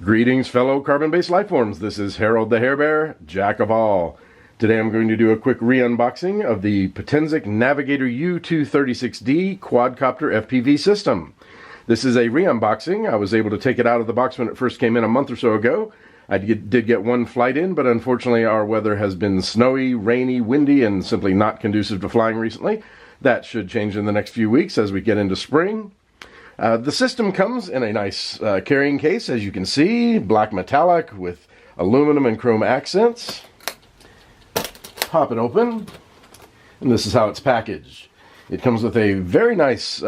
Greetings, fellow carbon-based lifeforms. This is Harold the Hair Bear, Jack of all. Today I'm going to do a quick re-unboxing of the Potensic Navigator U36D Quadcopter FPV system. This is a re-unboxing. I was able to take it out of the box when it first came in a month or so ago. I did get one flight in, but unfortunately our weather has been snowy, rainy, windy, and simply not conducive to flying recently. That should change in the next few weeks as we get into spring. The system comes in a nice carrying case, as you can see, black metallic with aluminum and chrome accents. Pop it open, and this is how it's packaged. It comes with a very nice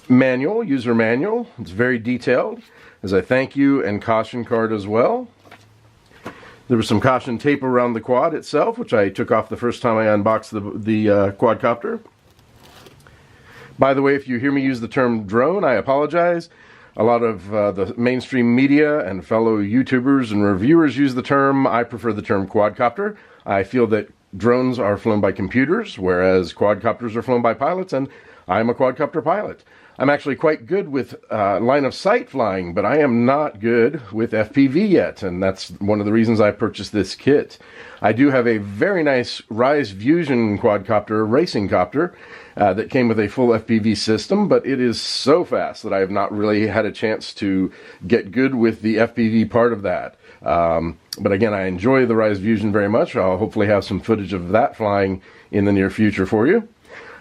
manual, user manual. It's very detailed. There's a thank you and caution card as well. There was some caution tape around the quad itself, which I took off the first time I unboxed the quadcopter. By the way, if you hear me use the term drone, I apologize. A lot of the mainstream media and fellow YouTubers and reviewers use the term. I prefer the term quadcopter. I feel that drones are flown by computers, whereas quadcopters are flown by pilots, and I'm a quadcopter pilot. I'm actually quite good with line of sight flying, but I am not good with FPV yet, and that's one of the reasons I purchased this kit. I do have a very nice Rise Fusion quadcopter, racing copter, that came with a full FPV system, but it is so fast that I have not really had a chance to get good with the FPV part of that. But again, I enjoy the Rise Fusion very much. I'll hopefully have some footage of that flying in the near future for you.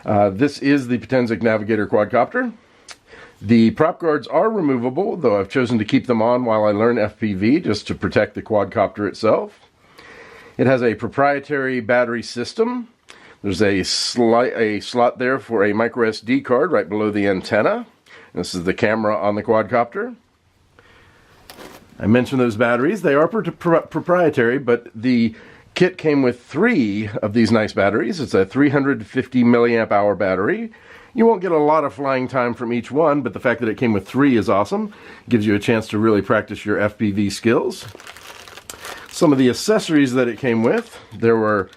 This is the Potensic Navigator quadcopter. The prop guards are removable, though I've chosen to keep them on while I learn FPV just to protect the quadcopter itself. It has a proprietary battery system. There's a slot there for a micro SD card right below the antenna. This is the camera on the quadcopter. I mentioned those batteries. They are proprietary, but the kit came with 3 of these nice batteries. It's a 350 milliamp hour battery. You won't get a lot of flying time from each one, but the fact that it came with 3 is awesome. Gives you a chance to really practice your FPV skills. Some of the accessories that it came with, there are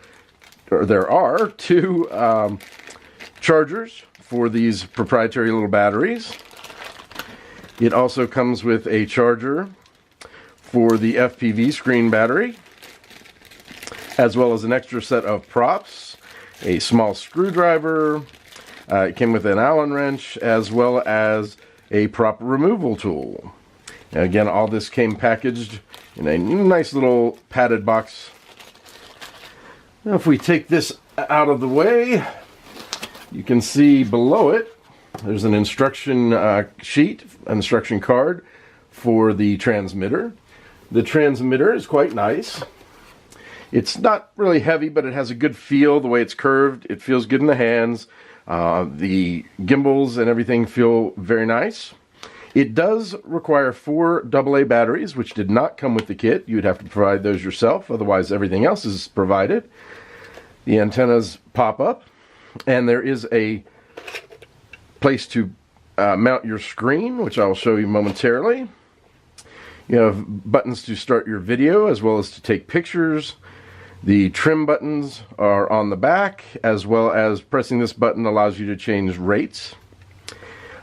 2 chargers for these proprietary little batteries. It also comes with a charger for the FPV screen battery, as well as an extra set of props, a small screwdriver. It came with an Allen wrench, as well as a prop removal tool. And again, all this came packaged in a nice little padded box. Now, if we take this out of the way, you can see below it, there's an instruction sheet, an instruction card for the transmitter. The transmitter is quite nice. It's not really heavy, but it has a good feel. The way it's curved, it feels good in the hands. The gimbals and everything feel very nice. It does require 4 AA batteries, which did not come with the kit. You'd have to provide those yourself, otherwise everything else is provided. The antennas pop up, and there is a place to mount your screen, which I'll show you momentarily. You have buttons to start your video, as well as to take pictures. The trim buttons are on the back, as well as pressing this button allows you to change rates.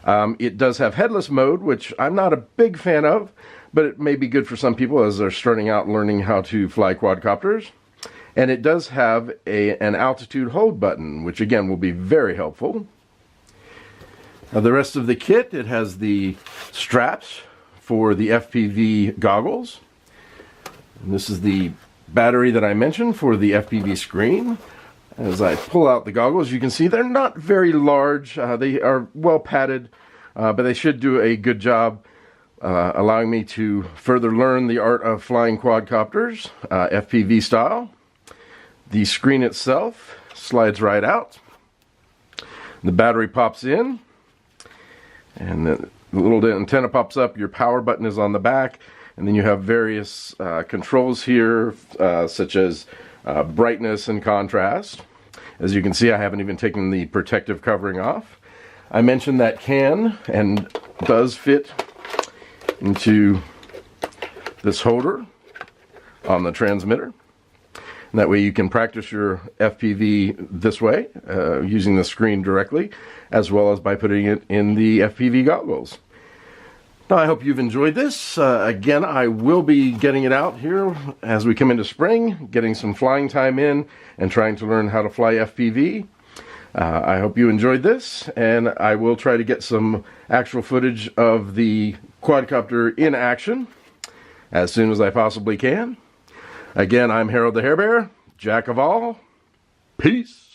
It does have headless mode, which I'm not a big fan of, but it may be good for some people as they're starting out learning how to fly quadcopters. And it does have an altitude hold button, which again will be very helpful. The rest of the kit, it has the straps for the FPV goggles. And this is the battery that I mentioned for the FPV screen. As I pull out the goggles, you can see they're not very large. They are well padded, but they should do a good job allowing me to further learn the art of flying quadcopters, FPV style. The screen itself slides right out. The battery pops in, and the little antenna pops up. Your power button is on the back, and then you have various controls here, such as brightness and contrast. As you can see, I haven't even taken the protective covering off. I mentioned that can and does fit into this holder on the transmitter. And that way you can practice your FPV this way, using the screen directly, as well as by putting it in the FPV goggles. Now, I hope you've enjoyed this. Again, I will be getting it out here as we come into spring, getting some flying time in and trying to learn how to fly FPV. I hope you enjoyed this, and I will try to get some actual footage of the quadcopter in action as soon as I possibly can. Again, I'm Harold the Hair Bear, Jack of all. Peace.